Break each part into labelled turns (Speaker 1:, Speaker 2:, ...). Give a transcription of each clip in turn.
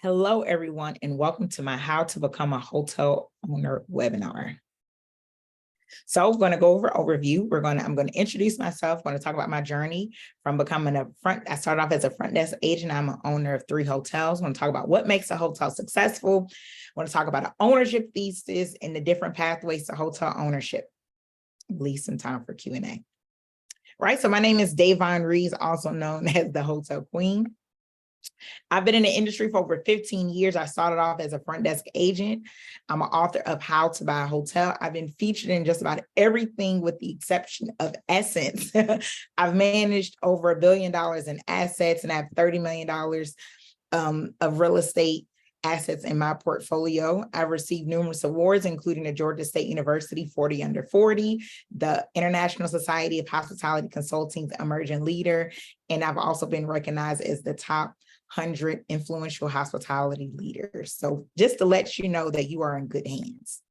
Speaker 1: Hello, everyone, and welcome to my How to Become a Hotel Owner webinar. So we're going to go over overview. I'm going to introduce myself. I'm going to talk about my journey from becoming I started off as a front desk agent. I'm an owner of 3 hotels. I'm going to talk about what makes a hotel successful. I want to talk about an ownership thesis and the different pathways to hotel ownership. Leave some time for Q&A. Right. So my name is Davon Rees, also known as the Hotel Queen. I've been in the industry for over 15 years. I started off as a front desk agent. I'm an author of How to Buy a Hotel. I've been featured in just about everything with the exception of Essence. I've managed over $1 billion in assets, and I have $30 million of real estate assets in my portfolio. I've received numerous awards, including the Georgia State University 40 Under 40, the International Society of Hospitality Consulting's Emerging Leader, and I've also been recognized as the top 100 influential hospitality leaders. So just to let you know that you are in good hands.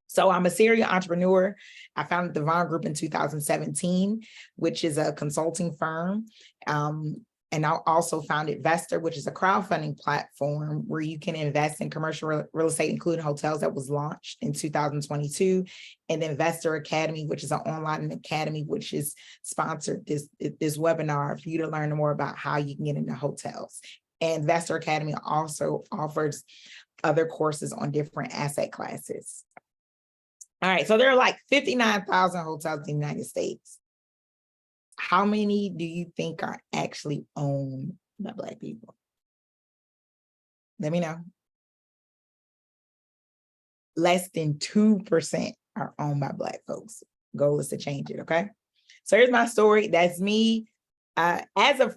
Speaker 1: So I'm a serial entrepreneur. I founded the Vaughn Group in 2017, which is a consulting firm. And I also founded Vestor, which is a crowdfunding platform where you can invest in commercial real estate, including hotels, that was launched in 2022. And then Vestor Academy, which is an online academy, which is sponsored this webinar for you to learn more about how you can get into hotels. And Vestor Academy also offers other courses on different asset classes. All right, so there are like 59,000 hotels in the United States. How many do you think are actually owned by Black people? Let me know. Less than 2% are owned by Black folks. Goal is to change it, okay? So here's my story. That's me. As a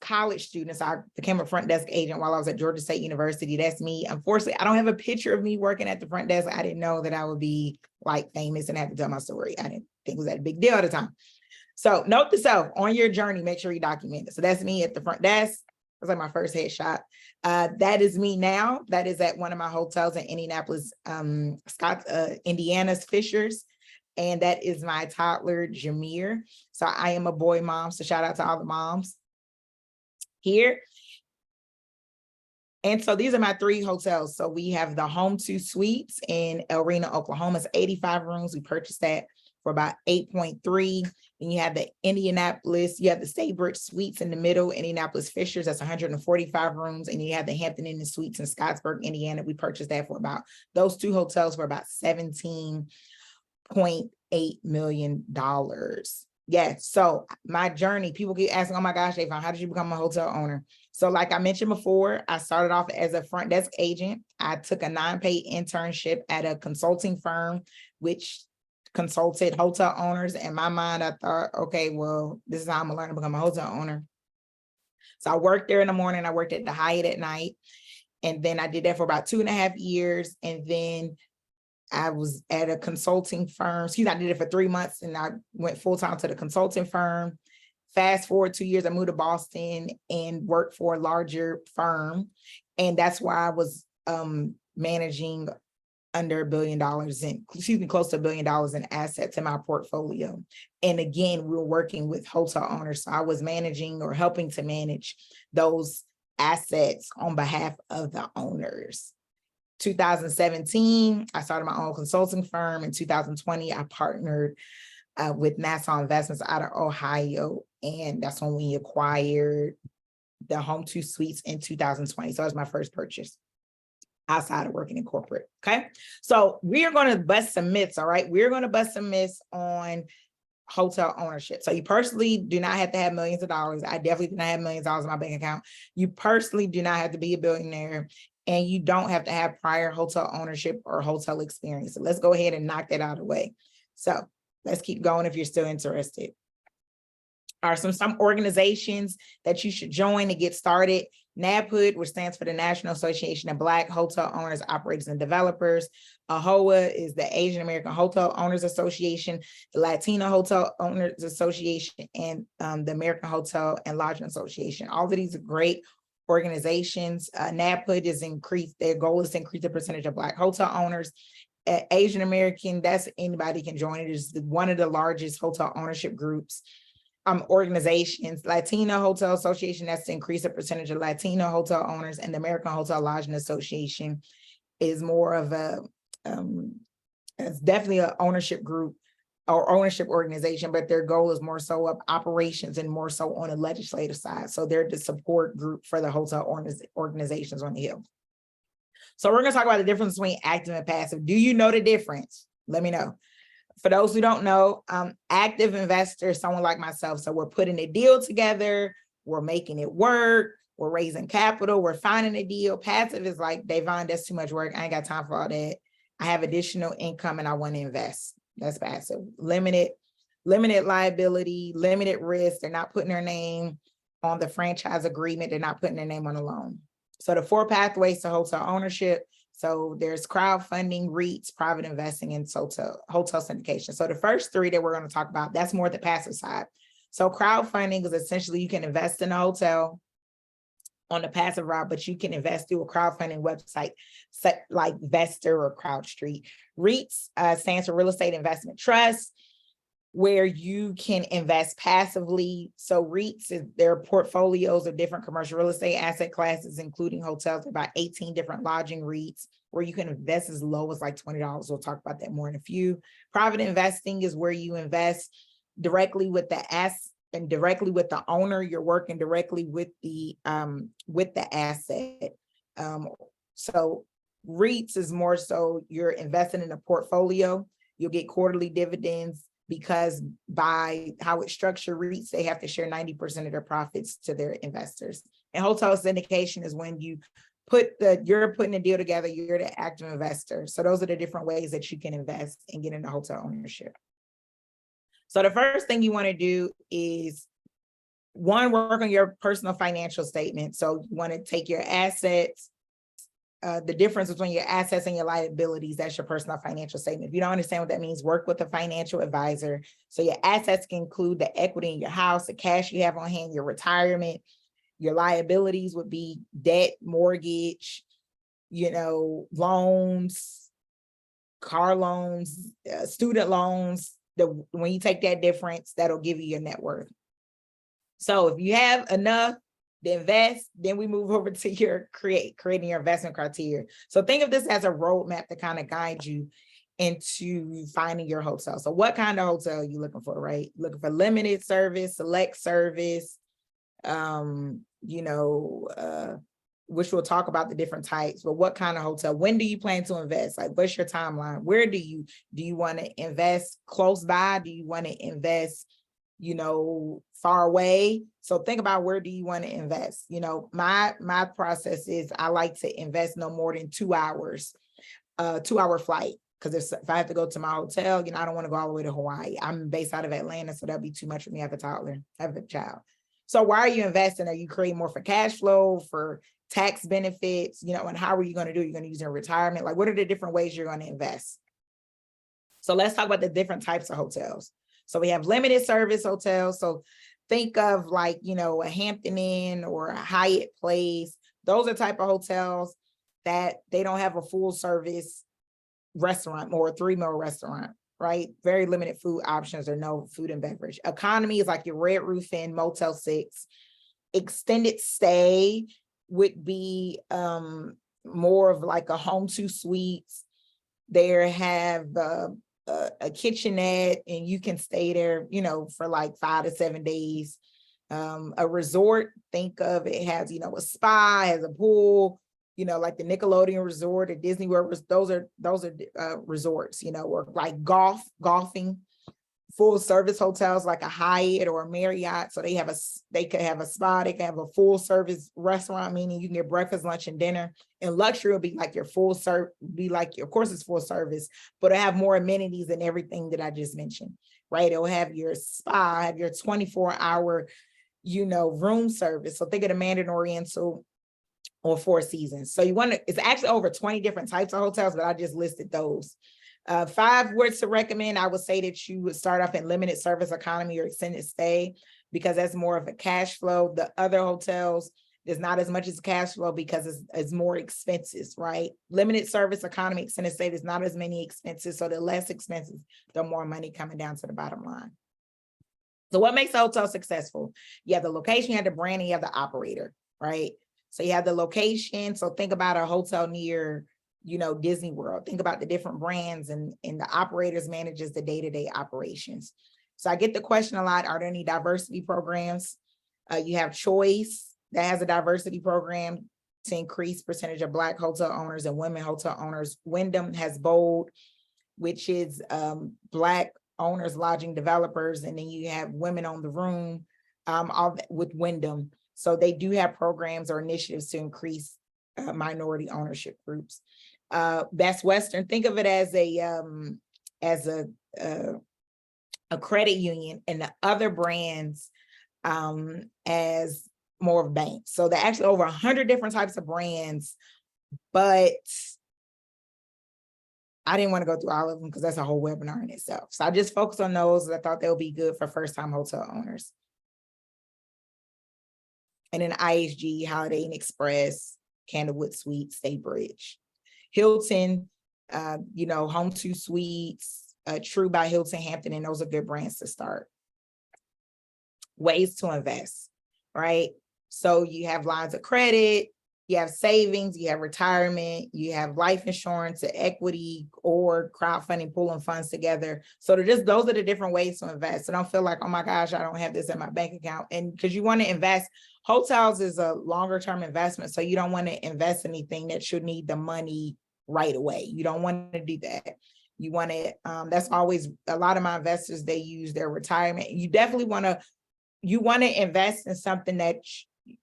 Speaker 1: college student, so I became a front desk agent while I was at Georgia State University. That's me. Unfortunately, I don't have a picture of me working at the front desk. I didn't know that I would be like famous and have to tell my story. I didn't think it was that big deal at the time. So note to self, on your journey, make sure you document it. So that's me at the front desk. That's like my first headshot. That is me now. That is at one of my hotels in Indianapolis, Indiana's Fishers. And that is my toddler, Jameer. So I am a boy mom. So shout out to all the moms here. And so these are my 3 hotels. So we have the Home 2 Suites in El Reno, Oklahoma. It's 85 rooms. We purchased that for about 8.3. And you have the Indianapolis, you have the Staybridge Suites in the middle, Indianapolis Fishers, that's 145 rooms. And you have the Hampton Inn Suites in Scottsburg, Indiana. We purchased that for about, those 2 hotels for about $17.8 million. Yes, so my journey, people keep asking, oh my gosh, Davon, how did you become a hotel owner? So like I mentioned before, I started off as a front desk agent. I took a non-paid internship at a consulting firm, which consulted hotel owners. In my mind, I thought, okay, well, this is how I'm gonna learn to become a hotel owner. So I worked there in the morning. I worked at the Hyatt at night. And then I did that for about 2.5 years. And then I was at a consulting firm. I did it for 3 months and I went full-time to the consulting firm. Fast forward 2 years, I moved to Boston and worked for a larger firm. And that's why I was managing under $1 billion close to $1 billion in assets in my portfolio. And again, we were working with hotel owners. So I was managing or helping to manage those assets on behalf of the owners. 2017, I started my own consulting firm. In 2020, I partnered with Nassau Investments out of Ohio. And that's when we acquired the Home 2 Suites in 2020. So that was my first purchase outside of working in corporate, okay? So we are going to bust some myths, all right? We're going to bust some myths on hotel ownership. So you personally do not have to have millions of dollars. I definitely do not have millions of dollars in my bank account. You personally do not have to be a billionaire, and you don't have to have prior hotel ownership or hotel experience. So let's go ahead and knock that out of the way. So let's keep going if you're still interested. Are some organizations that you should join to get started. NABHOOD, which stands for the National Association of Black Hotel Owners, Operators, and Developers. AHOA is the Asian American Hotel Owners Association, the Latino Hotel Owners Association, and the American Hotel and Lodging Association. All of these are great organizations. NABHOOD is their goal is to increase the percentage of Black hotel owners. Asian American, that's anybody can join it. It is one of the largest hotel ownership groups. organizations, Latino Hotel Association, that's to increase the percentage of Latino hotel owners, and the American Hotel Lodging Association is more of a, it's definitely an ownership group or ownership organization, but their goal is more so of operations and more so on the legislative side. So they're the support group for the hotel organizations on the Hill. So we're gonna talk about the difference between active and passive. Do you know the difference? Let me know. For those who don't know, active investors, someone like myself. So we're putting a deal together, we're making it work, we're raising capital, we're finding a deal. Passive is like, Davon, that's too much work. I ain't got time for all that. I have additional income and I want to invest. That's passive. Limited liability, limited risk. They're not putting their name on the franchise agreement. They're not putting their name on the loan. So the 4 pathways to hotel ownership. So there's crowdfunding, REITs, private investing, and hotel syndication. So the first 3 that we're going to talk about, that's more the passive side. So crowdfunding is essentially you can invest in a hotel on the passive route, but you can invest through a crowdfunding website like Vestor or CrowdStreet. REITs stands for Real Estate Investment Trust, where you can invest passively. So REITs, their portfolios of different commercial real estate asset classes, including hotels, about 18 different lodging REITs, where you can invest as low as like $20. We'll talk about that more in a few. Private investing is where you invest directly with the asset and directly with the owner. You're working directly with the asset. So REITs is more so you're investing in a portfolio. You'll get quarterly dividends because by how it's structured, REITs, they have to share 90% of their profits to their investors. And hotel syndication is when you're putting a deal together, you're the active investor. So those are the different ways that you can invest and get into hotel ownership. So the first thing you want to do is, one, work on your personal financial statement. So you want to take your assets, the difference between your assets and your liabilities, that's your personal financial statement. If you don't understand what that means, work with a financial advisor. So your assets can include the equity in your house, the cash you have on hand, your retirement. Your liabilities would be debt, mortgage, loans, car loans, student loans. When you take that difference, that'll give you your net worth. So if you have enough to invest, then we move over to your creating your investment criteria. So think of this as a roadmap to kind of guide you into finding your hotel. So what kind of hotel are you looking for, right? Looking for limited service, select service, which we'll talk about the different types, but what kind of hotel? When do you plan to invest? Like, what's your timeline? Where do you want to invest close by? Do you want to invest, far away? So think about, where do you want to invest? My process is I like to invest no more than 2 hours, 2-hour flight. Because if I have to go to my hotel, I don't want to go all the way to Hawaii. I'm based out of Atlanta, so that'd be too much for me. I have a toddler, I have a child. So why are you investing? Are you creating more for cash flow, for tax benefits, and how are you going to do it? You're going to use your retirement? Like, what are the different ways you're going to invest? So let's talk about the different types of hotels. So we have limited service hotels. So think of like, a Hampton Inn or a Hyatt Place. Those are type of hotels that they don't have a full service restaurant or a 3-meal restaurant, right? Very limited food options or no food and beverage. Economy is like your Red Roof Inn, Motel 6. Extended stay would be more of like a home 2 suites. They have a kitchenette and you can stay there, for like 5 to 7 days. A resort, think of it has, a spa, has a pool, like the Nickelodeon Resort or Disney World. Those are resorts, or like golfing. Full service hotels like a Hyatt or a Marriott. So they could have a spa, they can have a full service restaurant, meaning you can get breakfast, lunch, and dinner. And luxury will be like your of course it's full service, but it'll have more amenities than everything that I just mentioned, right? It'll have your spa, have your 24-hour, room service. So think of the Mandarin Oriental or Four Seasons. So it's actually over 20 different types of hotels, but I just listed those. 5 words to recommend, I would say that you would start off in limited service economy or extended stay, because that's more of a cash flow. The other hotels, there's not as much as cash flow because it's more expenses, right? Limited service economy, extended stay, there's not as many expenses. So the less expenses, the more money coming down to the bottom line. So what makes a hotel successful? You have the location, you have the brand, and you have the operator, right? So you have the location. So think about a hotel near, Disney World. Think about the different brands and the operators manages the day-to-day operations. So I get the question a lot, are there any diversity programs? You have Choice that has a diversity program to increase percentage of Black hotel owners and women hotel owners. Wyndham has Bold, which is Black owners, lodging developers, and then you have Women on the Room, all with Wyndham. So they do have programs or initiatives to increase minority ownership groups. Best Western, think of it as a credit union, and the other brands as more of banks. So they're actually over 100 different types of brands, but I didn't want to go through all of them because that's a whole webinar in itself. So I just focused on those. I thought they'll be good for first-time hotel owners. And then IHG, Holiday Inn Express, Candlewood Suites, Staybridge, Hilton, Home2 Suites, True by Hilton, Hampton, and those are good brands to start. Ways to invest, right? So you have lines of credit, you have savings, you have retirement, you have life insurance, equity, or crowdfunding, pulling funds together. So those are the different ways to invest. So don't feel like, oh my gosh, I don't have this in my bank account. And because you want to invest, hotels is a longer term investment. So you don't want to invest anything that should need the money right away. You don't want to do that. You want to, that's always, a lot of my investors, they use their retirement. You definitely want to, invest in something that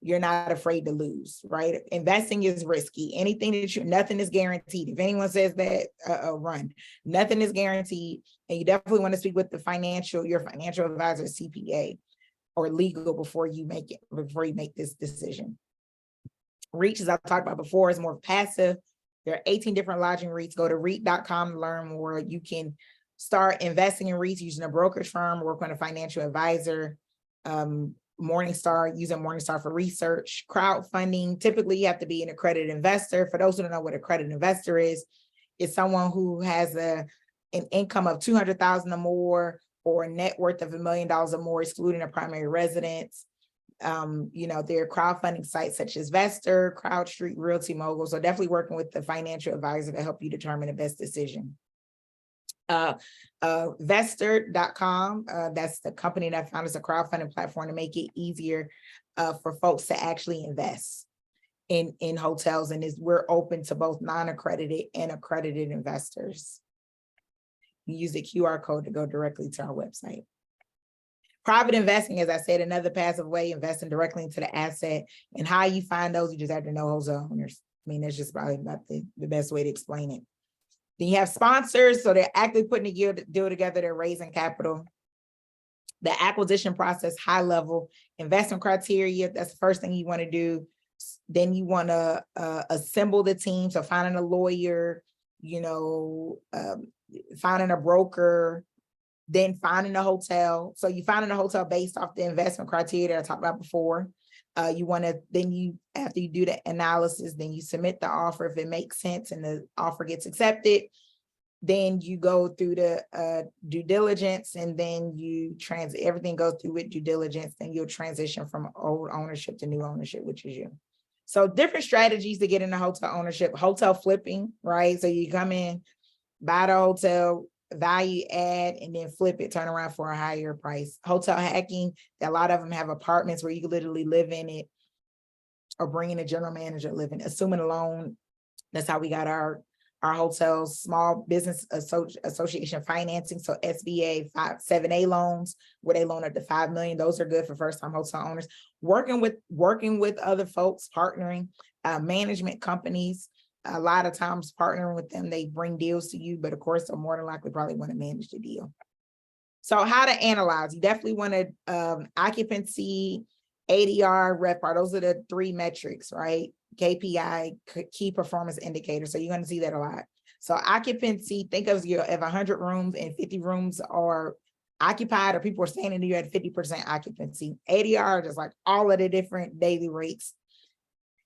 Speaker 1: you're not afraid to lose, right? Investing is risky. Anything that nothing is guaranteed. If anyone says that, run. Nothing is guaranteed. And you definitely want to speak with your financial advisor, CPA, or legal before you make this decision. REITs, as I've talked about before, is more passive. There are 18 different lodging REITs. Go to REIT.com to learn more. You can start investing in REITs using a brokerage firm, work on a financial advisor. Morningstar, using Morningstar for research. Crowdfunding, typically you have to be an accredited investor. For those who don't know what accredited investor is, it's someone who has an income of 200,000 or more, or a net worth of $1 million or more, excluding a primary residence. There are crowdfunding sites such as Vestor, CrowdStreet, Realty Mogul. So definitely working with the financial advisor to help you determine the best decision. Vestor.com, that's the company that found as a crowdfunding platform to make it easier for folks to actually invest in hotels. And we're open to both non-accredited and accredited investors. You use the QR code to go directly to our website. Private investing, as I said, another passive way, investing directly into the asset. And how you find those, you just have to know hotel owners. I mean, that's just probably not the best way to explain it. Then you have sponsors, so they're actively putting a deal together, they're raising capital. The acquisition process, high level. Investment criteria, that's the first thing you want to do. Then you want to assemble the team, so finding a lawyer, finding a broker, then finding a hotel. So you finding a hotel based off the investment criteria that I talked about before. After you do the analysis, then you submit the offer if it makes sense and the offer gets accepted. Then you go through the due diligence, and then everything goes through with due diligence. Then you'll transition from old ownership to new ownership, which is you. So different strategies to get into hotel ownership. Hotel flipping, right? So you come in, buy the hotel, value add, and then flip it, turn around for a higher price. Hotel hacking, a lot of them have apartments where you can literally live in it, or bring in a general manager, live in, assuming a loan. That's how we got our hotels, small business association financing. So SBA 7A loans, where they loan up to $5 million. Those are good for first-time hotel owners. Working with other folks, partnering, management companies. A lot of times partnering with them, they bring deals to you, but of course, they'll more than likely probably want to manage the deal. So how to analyze? You definitely want to occupancy, ADR, RevPAR. Those are the three metrics, right? KPI, key performance indicator. So you're going to see that a lot. So occupancy, think of if 100 rooms and 50 rooms are occupied, or people are staying in there, you're at 50% occupancy. ADR, just like all of the different daily rates.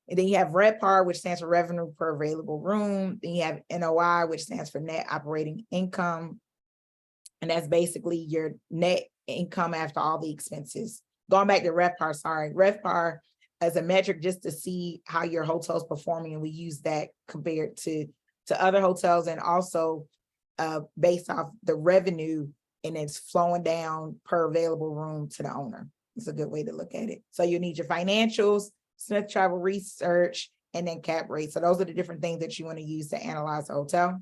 Speaker 1: And then you have RevPAR, which stands for revenue per available room. Then you have NOI, which stands for net operating income. And that's basically your net income after all the expenses. Going back to RevPAR, sorry, RevPAR as a metric just to see how your hotel's performing, and we use that compared to other hotels, and also based off the revenue, and it's flowing down per available room to the owner. It's a good way to look at it. So you need your financials, Smith Travel Research, and then cap rate. So those are the different things that you want to use to analyze a hotel.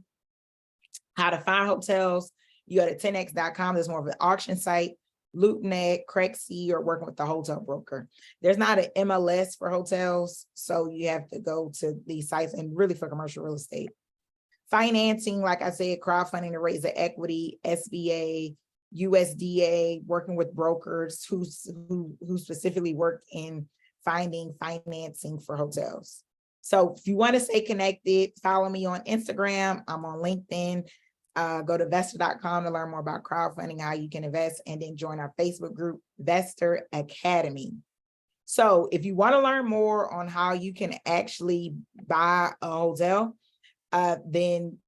Speaker 1: How to find hotels. You go to 10x.com. There's more of an auction site. LoopNet, Craigslist, or working with the hotel broker. There's not an MLS for hotels, so you have to go to these sites, and really for commercial real estate. Financing, like I said, crowdfunding to raise the equity, SBA, USDA, working with brokers who specifically work in finding financing for hotels. So if you want to stay connected, follow me on Instagram. I'm on LinkedIn. Go to Vestor.com to learn more about crowdfunding, how you can invest, and then join our Facebook group, Vestor Academy. So if you want to learn more on how you can actually buy a hotel, then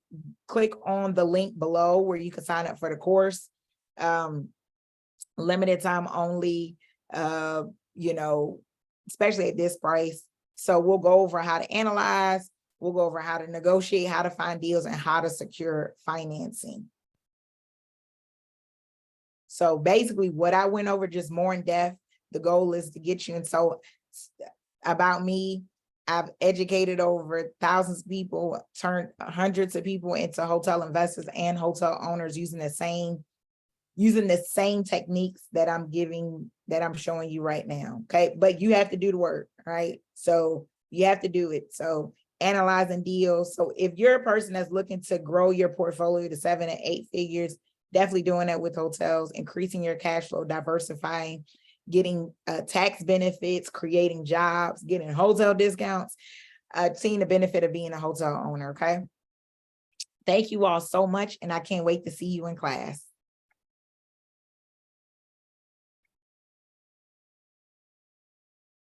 Speaker 1: click on the link below where you can sign up for the course. Limited time only, especially at this price. So we'll go over how to analyze, we'll go over how to negotiate, how to find deals, and how to secure financing. So basically what I went over just more in depth, the goal is to get you. And so about me, I've educated over thousands of people, turned hundreds of people into hotel investors and hotel owners using the same techniques that I'm showing you right now. Okay. But you have to do the work, right? So you have to do it. So analyzing deals. So if you're a person that's looking to grow your portfolio to 7 and 8 figures, definitely doing that with hotels, increasing your cash flow, diversifying, getting tax benefits, creating jobs, getting hotel discounts, seeing the benefit of being a hotel owner. Okay. Thank you all so much. And I can't wait to see you in class.